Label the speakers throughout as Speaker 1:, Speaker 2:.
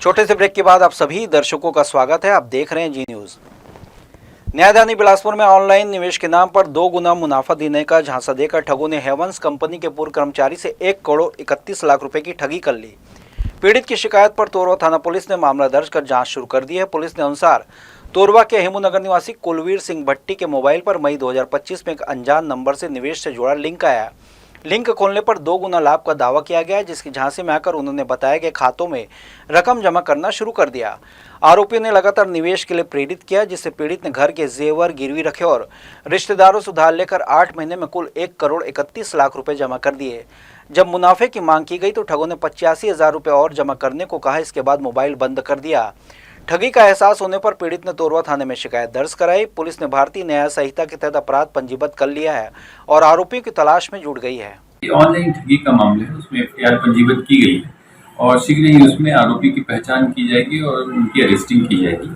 Speaker 1: छोटे से ब्रेक के बाद आप सभी दर्शकों का स्वागत है। आप देख रहे हैं जी न्यूज। न्यायदानी बिलासपुर में ऑनलाइन निवेश के नाम पर 2 गुना मुनाफा देने का झांसा देकर ठगों ने हेवंस कंपनी के पूर्व कर्मचारी से 1 करोड़ 31 लाख रुपए की ठगी कर ली। पीड़ित की शिकायत पर तोरवा थाना पुलिस ने मामला दर्ज कर जांच शुरू कर दी है। पुलिस ने अनुसार तोरवा के हेमूनगर निवासी कुलवीर सिंह भट्टी के मोबाइल पर मई 2025 में एक अनजान नंबर से निवेश से जुड़ा लिंक आया। लिंक खोलने पर 2 गुना लाभ का दावा किया गया, जिसकी झांसे में आकर उन्होंने बताया कि खातों में रकम जमा करना शुरू कर दिया। आरोपी ने लगातार निवेश के लिए प्रेरित किया, जिससे पीड़ित ने घर के जेवर गिरवी रखे और रिश्तेदारों से उधार लेकर 8 महीने में कुल 1 करोड़ 31 लाख रुपए जमा कर दिए। जब मुनाफे की मांग की गई तो ठगों ने 85,000 रुपये और जमा करने को कहा। इसके बाद मोबाइल बंद कर दिया। ठगी का एहसास होने पर पीड़ित ने तोरवा थाने में शिकायत दर्ज कराई। पुलिस ने भारतीय न्याय संहिता के तहत अपराध पंजीबद्ध कर लिया है और आरोपियों की तलाश में जुट गई है।
Speaker 2: ऑनलाइन ठगी का मामला है, उसमें एफआईआर पंजीबद्ध की गई है और शीघ्र ही उसमें आरोपी की पहचान की जाएगी और उनकी अरेस्टिंग की जाएगी।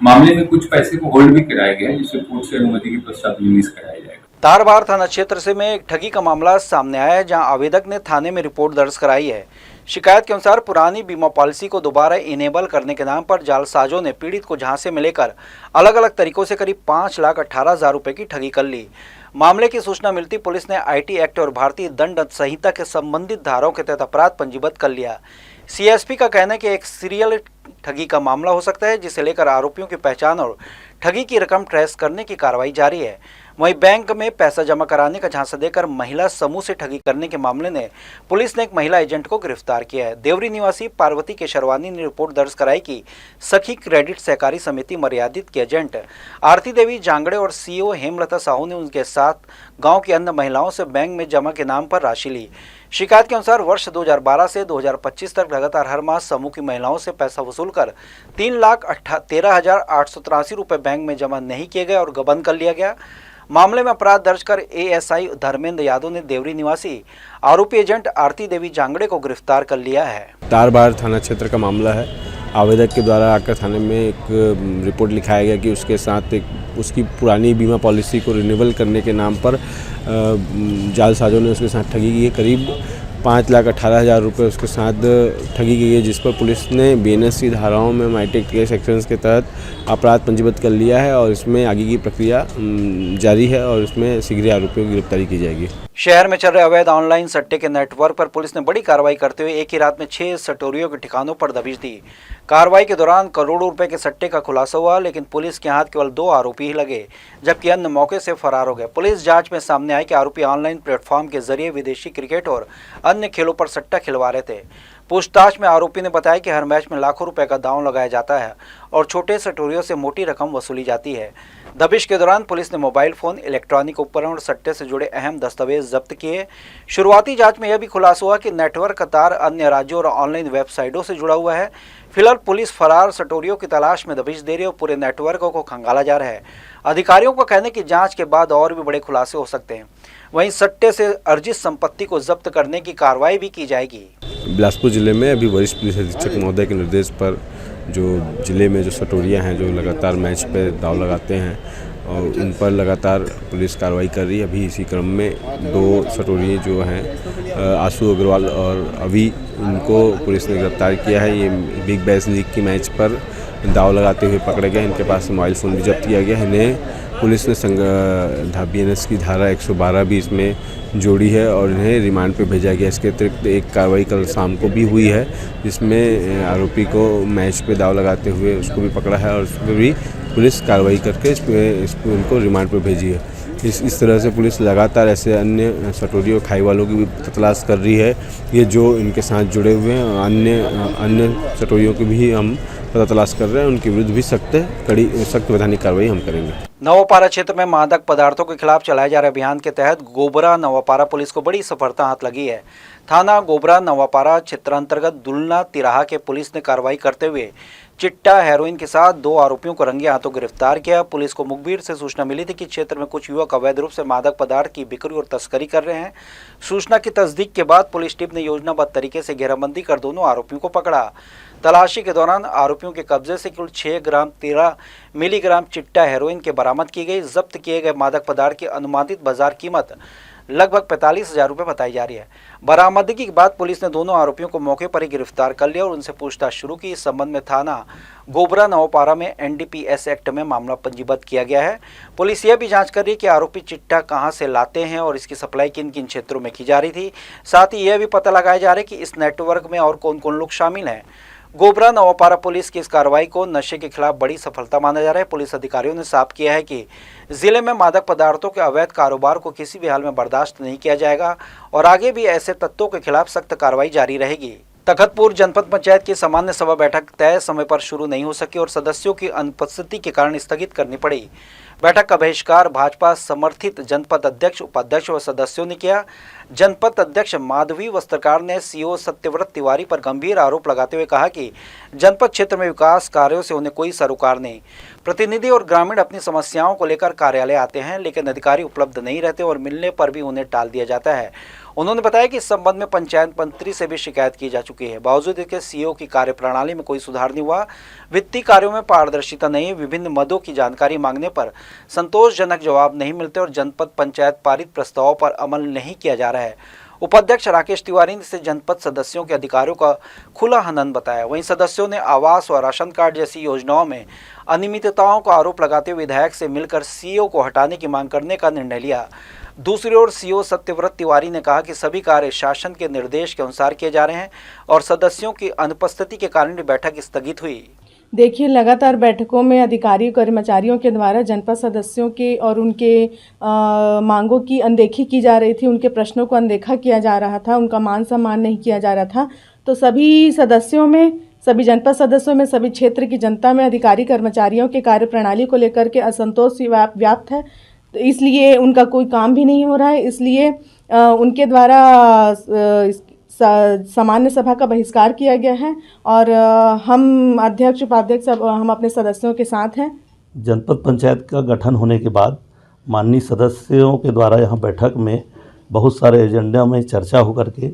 Speaker 2: मामले में कुछ पैसे को होल्ड भी कराया गया है, जिसे कोर्ट से अनुमति के पश्चात रिलीज कराया जाएगा।
Speaker 1: तारबार थाना क्षेत्र से में एक ठगी का मामला सामने आया है, जहां आवेदक ने थाने में रिपोर्ट दर्ज कराई है। शिकायत के अनुसार पुरानी बीमा पॉलिसी को दोबारा इनेबल करने के नाम पर जालसाजों ने पीड़ित को झांसे में लेकर अलग अलग तरीकों से करीब 5,18,000 रुपए की ठगी कर ली। मामले की सूचना मिलती पुलिस ने आईटी एक्ट और भारतीय दंड संहिता के संबंधित धाराओं के तहत अपराध पंजीबद्ध कर लिया। सीएसपी का कहना है कि एक सीरियल ठगी का मामला हो सकता है, जिसे लेकर आरोपियों की पहचान और ठगी की रकम ट्रेस करने की कार्रवाई जारी है। वहीं बैंक में पैसा जमा कराने का झांसा देकर महिला समूह से ठगी करने के मामले में पुलिस ने एक महिला एजेंट को गिरफ्तार किया है। देवरी निवासी पार्वती केशरवानी ने रिपोर्ट दर्ज कराई कि सखी क्रेडिट सहकारी समिति मर्यादित के एजेंट आरती देवी जांगड़े और सीईओ हेमलता साहू ने उनके साथ गांव की अन्य महिलाओं से बैंक में जमा के नाम पर राशि ली। शिकायत के अनुसार वर्ष 2012 से 2025 तक लगातार हर माह समूह की महिलाओं से पैसा वसूल कर 3,13,883 रुपये बैंक में जमा नहीं किए गए और गबन कर लिया गया। मामले में अपराध दर्ज कर एएसआई धर्मेंद्र यादव ने देवरी निवासी आरोपी एजेंट आरती देवी जांगड़े को गिरफ्तार कर लिया है।
Speaker 3: तारबार थाना क्षेत्र का मामला है। आवेदक के द्वारा आकर थाने में एक रिपोर्ट लिखाया गया कि उसके साथ उसकी पुरानी बीमा पॉलिसी को रिन्यूअल करने के नाम पर जालसाजों ने उसके साथ ठगी की है। करीब 5,18,000 रुपये उसके साथ ठगी की है, जिस पर पुलिस ने बीएनएस की धाराओं में माइटेक के सेक्शंस के तहत अपराध पंजीबद्ध कर लिया है और इसमें आगे की प्रक्रिया जारी है और इसमें शीघ्र आरोपियों की गिरफ्तारी की जाएगी।
Speaker 1: शहर में चल रहे अवैध ऑनलाइन सट्टे के नेटवर्क पर पुलिस ने बड़ी कार्रवाई करते हुए एक ही रात में 6 सटोरियों के ठिकानों पर दबिश दी। कार्रवाई के दौरान करोड़ों रुपए के सट्टे का खुलासा हुआ, लेकिन पुलिस के हाथ केवल 2 आरोपी ही लगे, जबकि अन्य मौके से फरार हो गए। पुलिस जांच में सामने आया कि आरोपी ऑनलाइन प्लेटफॉर्म के जरिए विदेशी क्रिकेट और अन्य खेलों पर सट्टा खिलवा रहे थे। पूछताछ में आरोपी ने बताया कि हर मैच में लाखों रुपए का दांव लगाया जाता है और छोटे सटोरियों से मोटी रकम वसूली जाती है। दबिश के दौरान पुलिस ने मोबाइल फोन, इलेक्ट्रॉनिक उपकरण और सट्टे से जुड़े अहम दस्तावेज जब्त किए। शुरुआती जांच में यह भी खुलासा हुआ कि नेटवर्क का तार अन्य राज्यों और ऑनलाइन वेबसाइटों से जुड़ा हुआ है। फिलहाल पुलिस फरार सटोरियों की तलाश में दबिश दे रही है और पूरे नेटवर्क को खंगाला जा रहा है। अधिकारियों का कहना है कि जांच के बाद और भी बड़े खुलासे हो सकते हैं। वहीं सट्टे से अर्जित संपत्ति को जब्त करने की कार्रवाई भी की जाएगी।
Speaker 3: बिलासपुर जिले में अभी वरिष्ठ पुलिस अधीक्षक महोदय के निर्देश पर जो जिले में जो सटोरियाँ हैं, जो लगातार मैच पे दाव लगाते हैं और उन पर लगातार पुलिस कार्रवाई कर रही है। अभी इसी क्रम में 2 सटोरिये जो हैं आशु अग्रवाल और अभी, इनको पुलिस ने गिरफ्तार किया है। ये बिग बैश लीग की मैच पर दाव लगाते हुए पकड़े गए। इनके पास मोबाइल फ़ोन भी जब्त किया गया। इन्हें पुलिस ने बीएनएस की धारा 112 भी इसमें जोड़ी है और इन्हें रिमांड पे भेजा गया। इसके अतिरिक्त एक कार्रवाई कल शाम को भी हुई है, जिसमें आरोपी को मैच पे दाव लगाते हुए उसको भी पकड़ा है और उस पर भी पुलिस कार्रवाई करके इसको उनको रिमांड पे भेजी है। इस तरह से पुलिस लगातार ऐसे अन्य सटोरी और खाई वालों की भी तलाश कर रही है। ये जो इनके साथ जुड़े हुए हैं अन्य सटोरियों की भी हम पता तलाश कर रहे हैं। उनके विरुद्ध भी सख्त वैधानिक कार्रवाई हम करेंगे।
Speaker 1: नवापारा क्षेत्र में मादक पदार्थों के खिलाफ चलाए जा रहे अभियान के तहत गोबरा नवापारा पुलिस को बड़ी सफलता हाथ लगी है। थाना गोबरा नवापारा क्षेत्र अंतर्गत दुलना तिराहा के पुलिस ने कार्रवाई करते हुए चिट्टा हेरोइन के साथ 2 आरोपियों को रंगे हाथों गिरफ्तार किया। पुलिस को मुखबिर से सूचना मिली थी कि क्षेत्र में कुछ युवक अवैध रूप से मादक पदार्थ की बिक्री और तस्करी कर रहे हैं। सूचना की तस्दीक के बाद पुलिस टीम ने योजनाबद्ध तरीके से घेराबंदी कर दोनों आरोपियों को पकड़ा। तलाशी के दौरान आरोपियों के कब्जे से कुल 6 ग्राम 13 मिलीग्राम चिट्टा हेरोइन के बरामद की गई। जब्त किए गए मादक पदार्थ की अनुमानित बाजार कीमत लगभग 45,000 रुपये बताई जा रही है। बरामदगी के बाद पुलिस ने दोनों आरोपियों को मौके पर ही गिरफ्तार कर लिया और उनसे पूछताछ शुरू की। इस संबंध में थाना गोबरा नवपारा में NDPS एक्ट में मामला पंजीबद्ध किया गया है। पुलिस यह भी जांच कर रही है कि आरोपी चिट्टा कहां से लाते हैं और इसकी सप्लाई किन किन क्षेत्रों में की जा रही थी। साथ ही यह भी पता लगाया जा रहा है कि इस नेटवर्क में और कौन कौन लोग शामिल हैं। गोबरा नवपारा पुलिस की इस कार्रवाई को नशे के खिलाफ बड़ी सफलता माना जा रहा है। पुलिस अधिकारियों ने साफ किया है कि जिले में मादक पदार्थों के अवैध कारोबार को किसी भी हाल में बर्दाश्त नहीं किया जाएगा और आगे भी ऐसे तत्वों के खिलाफ सख्त कार्रवाई जारी रहेगी। तखतपुर जनपद पंचायत की सामान्य सभा बैठक तय समय पर शुरू नहीं हो सकी और सदस्यों की अनुपस्थिति के कारण स्थगित करनी पड़ी। बैठक का बहिष्कार भाजपा समर्थित जनपद अध्यक्ष, उपाध्यक्ष व सदस्यों ने किया। जनपद अध्यक्ष माधवी वस्त्रकार ने CO सत्यव्रत तिवारी पर गंभीर आरोप लगाते हुए कहा कि जनपद क्षेत्र में विकास कार्यों से उन्हें कोई सरोकार नहीं। प्रतिनिधि और ग्रामीण अपनी समस्याओं को लेकर कार्यालय आते हैं, लेकिन अधिकारी उपलब्ध नहीं रहते और मिलने पर भी उन्हें टाल दिया जाता है। उन्होंने बताया कि इस संबंध में पंचायत मंत्री से भी शिकायत की जा चुकी है। बावजूद इसके CO की कार्यप्रणाली में कोई सुधार नहीं हुआ। वित्तीय कार्यों में पारदर्शिता नहीं, विभिन्न मदों की जानकारी मांगने पर संतोषजनक जवाब नहीं मिलते और जनपद पंचायत पारित प्रस्तावों पर अमल नहीं किया जा रहा है। उपाध्यक्ष राकेश तिवारी ने इसे जनपद सदस्यों के अधिकारों का खुला हनन बताया। वहीं सदस्यों ने आवास व राशन कार्ड जैसी योजनाओं में अनियमितताओं का आरोप लगाते हुए विधायक से मिलकर CO को हटाने की मांग करने का निर्णय लिया। दूसरी ओर CO सत्यव्रत तिवारी ने कहा कि सभी कार्य शासन के निर्देश के अनुसार किए जा रहे हैं और सदस्यों की अनुपस्थिति के कारण बैठक स्थगित हुई।
Speaker 4: देखिए, लगातार बैठकों में अधिकारी कर्मचारियों के द्वारा जनपद सदस्यों के और उनके मांगों की अनदेखी की जा रही थी, उनके प्रश्नों को अनदेखा किया जा रहा था, उनका मान सम्मान नहीं किया जा रहा था। तो सभी सदस्यों में, सभी जनपद सदस्यों में, सभी क्षेत्र की जनता में अधिकारी कर्मचारियों के कार्यप्रणाली को लेकर के असंतोष व्याप्त है। तो इसलिए उनका कोई काम भी नहीं हो रहा है। इसलिए उनके द्वारा सामान्य सभा का बहिष्कार किया गया है और हम अध्यक्ष, उपाध्यक्ष सब हम अपने सदस्यों के साथ हैं।
Speaker 5: जनपद पंचायत का गठन होने के बाद माननीय सदस्यों के द्वारा यहाँ बैठक में बहुत सारे एजेंडा में चर्चा होकर के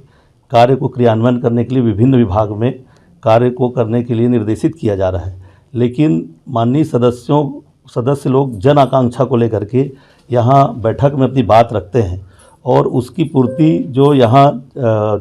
Speaker 5: कार्य को क्रियान्वयन करने के लिए विभिन्न विभाग में कार्य को करने के लिए निर्देशित किया जा रहा है। लेकिन माननीय सदस्य लोग जन आकांक्षा को लेकर के यहाँ बैठक में अपनी बात रखते हैं और उसकी पूर्ति जो यहाँ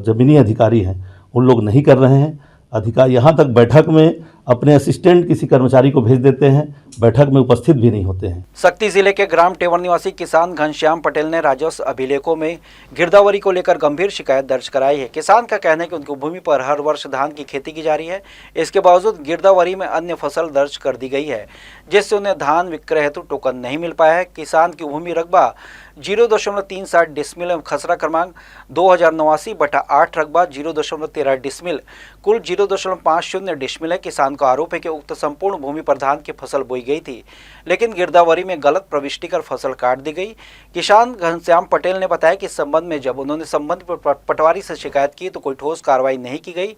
Speaker 5: ज़मीनी अधिकारी हैं उन लोग नहीं कर रहे हैं। अधिकारी यहाँ तक बैठक में अपने असिस्टेंट किसी कर्मचारी को भेज देते हैं, बैठक में उपस्थित भी नहीं होते हैं।
Speaker 1: सक्ती जिले के ग्राम टेवर निवासी किसान घनश्याम पटेल ने राजस्व अभिलेखों में गिरदावरी को लेकर गंभीर शिकायत दर्ज कराई है। किसान का कहना है कि उनकी भूमि पर हर वर्ष धान की खेती की जा रही है। इसके बावजूद गिरदावरी में अन्य फसल दर्ज कर दी गई है, जिससे उन्हें धान विक्रय हेतु टोकन नहीं मिल पाया है। किसान की भूमि रकबा 0.37 डिसमिल, खसरा क्रमांक 2089/8 रकबा 0.13 डिसमिल, कुल 0.50 डिसमिल है। किसान का आरोप है कि उक्त संपूर्ण भूमि पर धान की फसल बोई गई थी, लेकिन गिरदावरी में गलत प्रविष्टि कर फसल काट दी गई। किसान घनश्याम पटेल ने बताया कि इस संबंध में जब उन्होंने संबंधित पटवारी से शिकायत की तो कोई ठोस कार्रवाई नहीं की गई।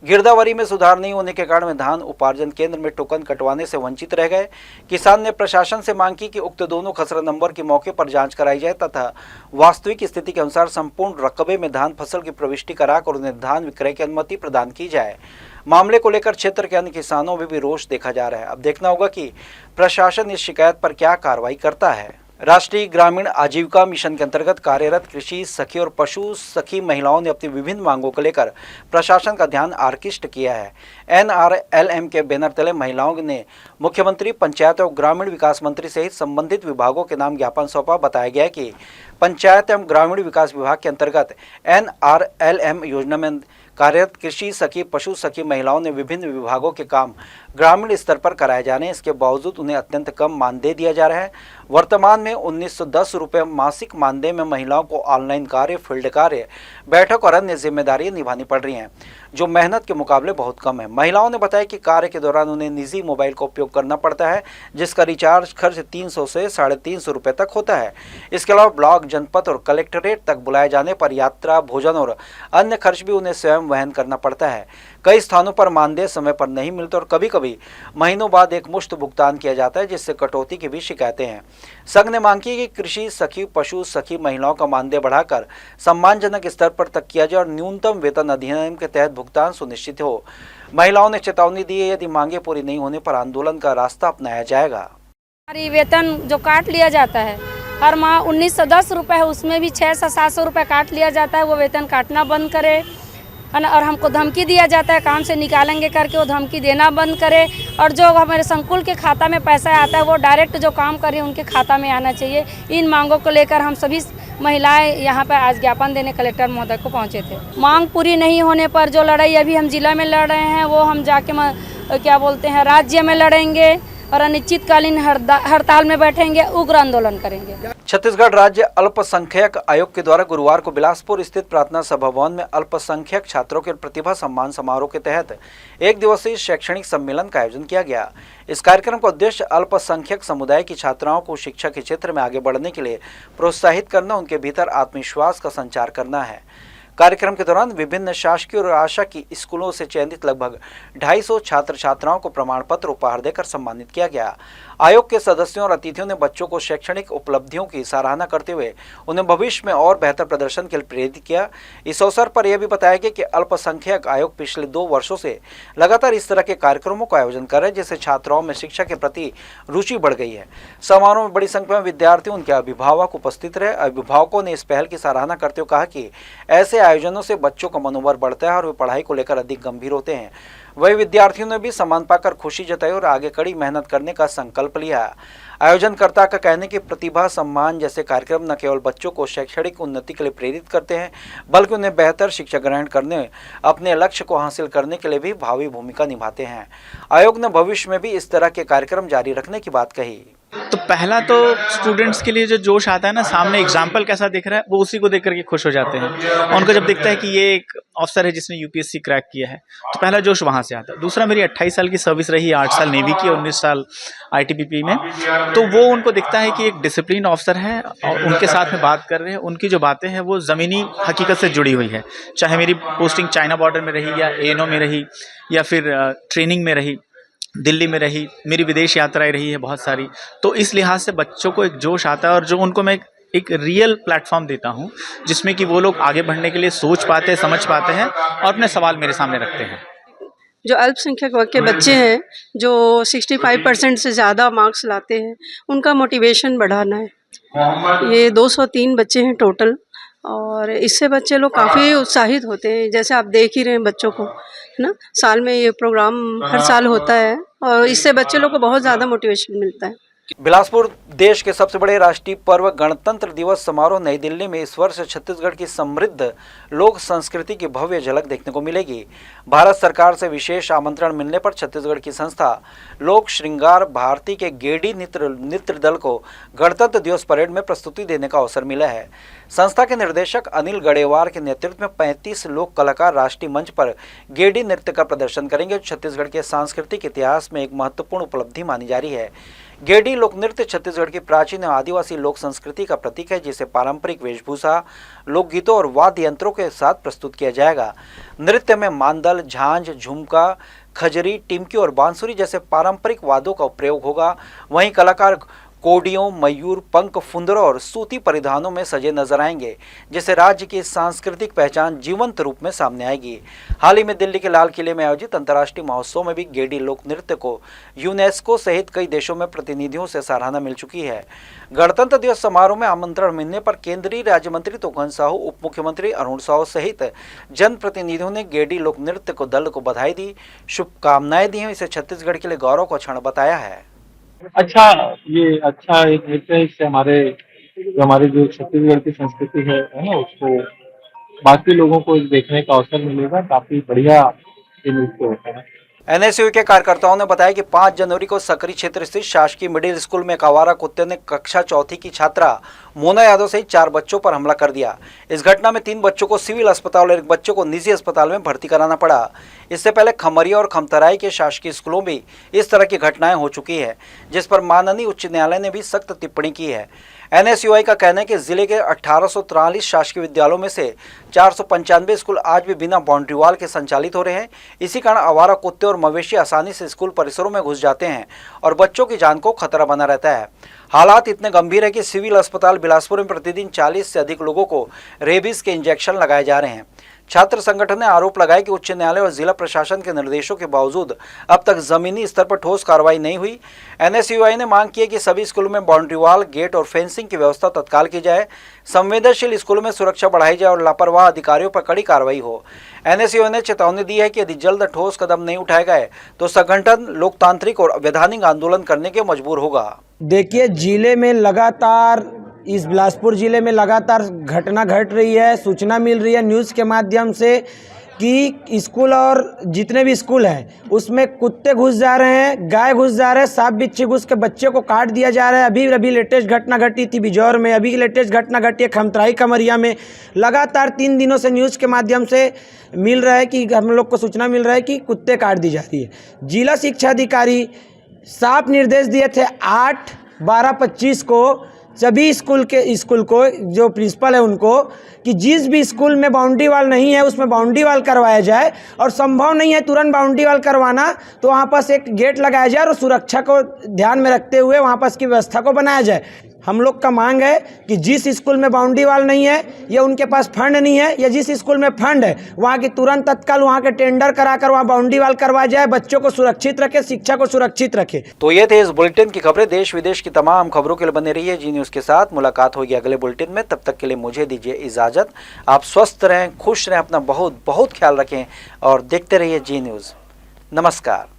Speaker 1: गिरदावरी में सुधार नहीं होने के कारण वे धान उपार्जन केंद्र में टोकन कटवाने से वंचित रह गए। किसान ने प्रशासन से मांग की कि उक्त दोनों खसरा नंबर की मौके पर जांच कराई जाए तथा वास्तविक स्थिति के अनुसार संपूर्ण रकबे में धान फसल की प्रविष्टि कराकर उन्हें धान विक्रय की अनुमति प्रदान की जाए। मामले को लेकर क्षेत्र के अन्य किसानों में भी रोष देखा जा रहा है। अब देखना होगा कि प्रशासन इस शिकायत पर क्या कार्रवाई करता है। राष्ट्रीय ग्रामीण आजीविका मिशन के अंतर्गत कार्यरत कृषि सखी और पशु सखी महिलाओं ने अपनी विभिन्न मांगों को लेकर प्रशासन का ध्यान आकृष्ट किया है। NRLM के बैनर तले महिलाओं ने मुख्यमंत्री, पंचायत एवं ग्रामीण विकास मंत्री सहित संबंधित विभागों के नाम ज्ञापन सौंपा। बताया गया कि पंचायत एवं ग्रामीण विकास विभाग के अंतर्गत NRLM योजना में कार्यरत कृषि सखी, पशु सखी महिलाओं ने विभिन्न विभागों के काम ग्रामीण स्तर पर कराए जाने, इसके बावजूद उन्हें अत्यंत कम मानदेय दिया जा रहा है। वर्तमान में 1910 रुपये मासिक मानदेय में महिलाओं को ऑनलाइन कार्य, फील्ड कार्य, बैठक और अन्य जिम्मेदारियां निभानी पड़ रही हैं, जो मेहनत के मुकाबले बहुत कम है। महिलाओं ने बताया कि कार्य के दौरान उन्हें निजी मोबाइल का उपयोग करना पड़ता है, जिसका रिचार्ज खर्च 300 से 350 रुपये तक होता है। इसके अलावा ब्लॉक, जनपद और कलेक्ट्रेट तक बुलाए जाने पर यात्रा, भोजन और अन्य खर्च भी उन्हें स्वयं वहन करना पड़ता है। कई स्थानों पर मानदेय समय पर नहीं मिलते और कभी कभी महीनों बाद एक मुश्त भुगतान किया जाता है, जिससे कटौती की भी शिकायतें हैं। संघ ने मांग की कि कृषि सखी, पशु सखी महिलाओं का मानदेय बढ़ाकर सम्मानजनक स्तर पर तक किया जाए और न्यूनतम वेतन अधिनियम के तहत भुगतान सुनिश्चित हो। महिलाओं ने चेतावनी दी है, यदि मांगे पूरी नहीं होने पर आंदोलन का रास्ता अपनाया जाएगा।
Speaker 6: हमारी वेतन जो काट लिया जाता है हर माह 1910 रुपये है, उसमें भी 600-700 रुपये काट लिया जाता है। वो वेतन काटना बंद करे, है ना। और हमको धमकी दिया जाता है काम से निकालेंगे करके, वो धमकी देना बंद करे। और जो हमारे संकुल के खाता में पैसा आता है वो डायरेक्ट जो काम कर रहे हैं उनके खाता में आना चाहिए। इन मांगों को लेकर हम सभी महिलाएं यहाँ पर आज ज्ञापन देने कलेक्टर महोदय को पहुँचे थे। मांग पूरी नहीं होने पर जो लड़ाई अभी हम जिला में लड़ रहे हैं वो हम जाके क्या बोलते हैं राज्य में लड़ेंगे और अनिश्चितकालीन हड़ताल में बैठेंगे, उग्र आंदोलन करेंगे।
Speaker 1: छत्तीसगढ़ राज्य अल्पसंख्यक आयोग के द्वारा गुरुवार को बिलासपुर स्थित प्रार्थना सभा भवन में अल्पसंख्यक छात्रों के प्रतिभा सम्मान समारोह के तहत एक दिवसीय शैक्षणिक सम्मेलन का आयोजन किया गया। इस कार्यक्रम का उद्देश्य अल्पसंख्यक समुदाय की छात्राओं को शिक्षा के क्षेत्र में आगे बढ़ने के लिए प्रोत्साहित करना, उनके भीतर आत्मविश्वास का संचार करना है। कार्यक्रम के दौरान विभिन्न शासकीय और आशा की स्कूलों से चयनित लगभग 250 छात्र छात्राओं को प्रमाण पत्र उपहार देकर सम्मानित किया गया। आयोग के सदस्यों और अतिथियों ने बच्चों को शैक्षणिक उपलब्धियों की सराहना करते हुए उन्हें भविष्य में और बेहतर प्रदर्शन के लिए प्रेरित किया। इस अवसर पर यह भी बताया गया कि अल्पसंख्यक आयोग पिछले 2 वर्षों से लगातार इस तरह के कार्यक्रमों का आयोजन कर रहे हैं, जिससे छात्राओं में शिक्षा के प्रति रुचि बढ़ गई है। समारोह में बड़ी संख्या में विद्यार्थी, उनके अभिभावक उपस्थित रहे। अभिभावकों ने इस पहल की सराहना करते हुए कहा कि ऐसे आयोजनों से बच्चों का मनोबल बढ़ता है और वे पढ़ाई को लेकर अधिक गंभीर होते हैं। वही विद्यार्थियों ने भी सम्मान पाकर खुशी जताई और आगे कड़ी मेहनत करने का संकल्प लिया। आयोजनकर्ता का कहना है कि प्रतिभा सम्मान जैसे कार्यक्रम न केवल बच्चों को शैक्षणिक उन्नति के लिए प्रेरित करते हैं, बल्कि उन्हें बेहतर शिक्षा ग्रहण करने, अपने लक्ष्य को हासिल करने के लिए भी भावी भूमिका निभाते हैं। आयोग ने भविष्य में भी इस तरह के कार्यक्रम जारी रखने की बात कही।
Speaker 7: तो पहला तो स्टूडेंट्स के लिए जो जोश आता है ना, सामने एग्जाम्पल कैसा दिख रहा है वो उसी को देख करके खुश हो जाते हैं। और उनको जब दिखता है कि ये एक अफसर है जिसने यूपीएससी क्रैक किया है, तो पहला जोश वहाँ से आता है। दूसरा, मेरी 28 साल की सर्विस रही, 8 साल नेवी की, 19 साल आईटीबीपी में, तो वो उनको दिखता है कि एक डिसिप्लिन ऑफिसर है और उनके साथ में बात कर रहे हैं, उनकी जो बातें हैं वो ज़मीनी हकीकत से जुड़ी हुई है। चाहे मेरी पोस्टिंग चाइना बॉर्डर में रही या एएनओ में रही या फिर ट्रेनिंग में रही, दिल्ली में रही, मेरी विदेश यात्राएं रही है बहुत सारी। तो इस लिहाज से बच्चों को एक जोश आता है और जो उनको मैं एक रियल प्लेटफॉर्म देता हूं जिसमें कि वो लोग आगे बढ़ने के लिए सोच पाते हैं, समझ पाते हैं और अपने सवाल मेरे सामने रखते हैं।
Speaker 8: जो अल्पसंख्यक वर्ग के बच्चे हैं जो 65% से ज़्यादा मार्क्स लाते हैं, उनका मोटिवेशन बढ़ाना है। ये 203 बच्चे हैं टोटल और इससे बच्चे लोग काफ़ी उत्साहित होते हैं। जैसे आप देख ही रहे हैं बच्चों को, है ना, साल में ये प्रोग्राम हर साल होता है और इससे बच्चे लोग को बहुत ज़्यादा मोटिवेशन मिलता है।
Speaker 1: बिलासपुर देश के सबसे बड़े राष्ट्रीय पर्व गणतंत्र दिवस समारोह नई दिल्ली में इस वर्ष छत्तीसगढ़ की समृद्ध लोक संस्कृति की भव्य झलक देखने को मिलेगी। भारत सरकार से विशेष आमंत्रण मिलने पर छत्तीसगढ़ की संस्था लोक श्रृंगार भारती के गेडी नृत्य दल को गणतंत्र दिवस परेड में प्रस्तुति देने का अवसर मिला है। संस्था के निर्देशक अनिल गड़ेवार के नेतृत्व में 35 लोक कलाकार राष्ट्रीय मंच पर गेडी नृत्य का प्रदर्शन करेंगे। छत्तीसगढ़ के सांस्कृतिक इतिहास में एक महत्वपूर्ण उपलब्धि मानी जा रही है। गेडी लोक नृत्य छत्तीसगढ़ की प्राचीन और आदिवासी लोक संस्कृति का प्रतीक है, जिसे पारंपरिक वेशभूषा, लोकगीतों और वाद्य यंत्रों के साथ प्रस्तुत किया जाएगा। नृत्य में मांदल, झांझ, झुमका, खजरी, टिमकी और बांसुरी जैसे पारंपरिक वाद्यों का प्रयोग होगा। वहीं कलाकार कोडियों, मयूर, पंख, फुंदरों और सूती परिधानों में सजे नजर आएंगे, जिससे राज्य की सांस्कृतिक पहचान जीवंत रूप में सामने आएगी। हाल ही में दिल्ली के लाल किले में आयोजित अंतर्राष्ट्रीय महोत्सव में भी गेडी लोक नृत्य को यूनेस्को सहित कई देशों में प्रतिनिधियों से सराहना मिल चुकी है। गणतंत्र दिवस समारोह में आमंत्रण मिलने पर केंद्रीय राज्य मंत्री तुकन साहू, उप मुख्यमंत्री अरुण साहू सहित जनप्रतिनिधियों ने गेडी लोक नृत्य को दल को बधाई दी, शुभकामनाएं दी हैं। इसे छत्तीसगढ़ के लिए गौरव का क्षण बताया है।
Speaker 9: अच्छा, ये अच्छा एक नृत्य है। इससे हमारे जो छत्तीसगढ़ की संस्कृति है ना, उसको बाकी लोगों को देखने का अवसर मिलेगा। काफी बढ़िया ये नृत्य होता है।
Speaker 1: एनएसयू के कार्यकर्ताओं ने बताया कि 5 जनवरी को सकरी क्षेत्र स्थित शासकीय मिडिल स्कूल में एक आवारा कुत्ते ने कक्षा 4 की छात्रा मोना यादव सहित 4 बच्चों पर हमला कर दिया। इस घटना में 3 बच्चों को सिविल अस्पताल और 1 बच्चे को निजी अस्पताल में भर्ती कराना पड़ा। इससे पहले खमरिया और खमतराई के शासकीय स्कूलों में इस तरह की घटनाएं हो चुकी है, जिस पर माननीय उच्च न्यायालय ने भी सख्त टिप्पणी की है। एनएसयूआई का कहना है कि जिले के 1843 शासकीय विद्यालयों में से 495 स्कूल आज भी बिना बाउंड्री वॉल के संचालित हो रहे हैं। इसी कारण आवारा कुत्ते और मवेशी आसानी से स्कूल परिसरों में घुस जाते हैं और बच्चों की जान को खतरा बना रहता है। हालात इतने गंभीर है कि सिविल अस्पताल बिलासपुर में प्रतिदिन 40 से अधिक लोगों को रेबीज के इंजेक्शन लगाए जा रहे हैं। छात्र संगठन ने आरोप लगाया कि उच्च न्यायालय और जिला प्रशासन के निर्देशों के बावजूद अब तक जमीनी स्तर पर ठोस कार्रवाई नहीं हुई। एनएसयूआई ने मांग की है कि सभी स्कूलों में बाउंड्री वॉल, गेट और फेंसिंग की व्यवस्था तत्काल की जाए, संवेदनशील स्कूलों में सुरक्षा बढ़ाई जाए और लापरवाह अधिकारियों पर कड़ी कार्रवाई हो। एनएसयूआई ने चेतावनी दी है कि यदि जल्द ठोस कदम नहीं उठाए गए तो संगठन लोकतांत्रिक और वैधानिक आंदोलन करने के मजबूर होगा।
Speaker 10: देखिए, जिले में लगातार इस बिलासपुर जिले में लगातार घटना घट रही है। सूचना मिल रही है न्यूज़ के माध्यम से कि स्कूल और जितने भी स्कूल हैं उसमें कुत्ते घुस जा रहे हैं, गाय घुस जा रहे हैं, सांप बिच्छू घुस के बच्चे को काट दिया जा रहा है। अभी लेटेस्ट घटना घटी थी बिजौर में, अभी लेटेस्ट घटना घटी है खमतराई कमरिया में। लगातार 3 दिनों से न्यूज़ के माध्यम से मिल रहा है कि हम लोग को सूचना मिल रहा है कि कुत्ते काट दी जा रही है। जिला शिक्षा अधिकारी साफ निर्देश दिए थे 8/12/25 को सभी स्कूल को जो प्रिंसिपल है उनको कि जिस भी स्कूल में बाउंड्री वाल नहीं है उसमें बाउंड्री वाल करवाया जाए, और संभव नहीं है तुरंत बाउंड्री वाल करवाना तो वहाँ पास एक गेट लगाया जाए और सुरक्षा को ध्यान में रखते हुए वहाँ पास की व्यवस्था को बनाया जाए। हम लोग का मांग है कि जिस स्कूल में बाउंड्री वाल नहीं है या उनके पास फंड नहीं है, या जिस स्कूल में फंड है वहाँ की तुरंत तत्काल वहाँ के टेंडर कराकर वहाँ बाउंड्री वाल करवाया जाए, बच्चों को सुरक्षित रखे, शिक्षा को सुरक्षित रखे।
Speaker 1: तो ये थे इस बुलेटिन की खबरें। देश विदेश की तमाम खबरों के लिए बने रहिए जी न्यूज़ के साथ। मुलाकात होगी अगले बुलेटिन में, तब तक के लिए मुझे दीजिए इजाजत। आप स्वस्थ रहें, खुश रहें, अपना बहुत बहुत ख्याल रखें और देखते रहिए जी न्यूज़। नमस्कार।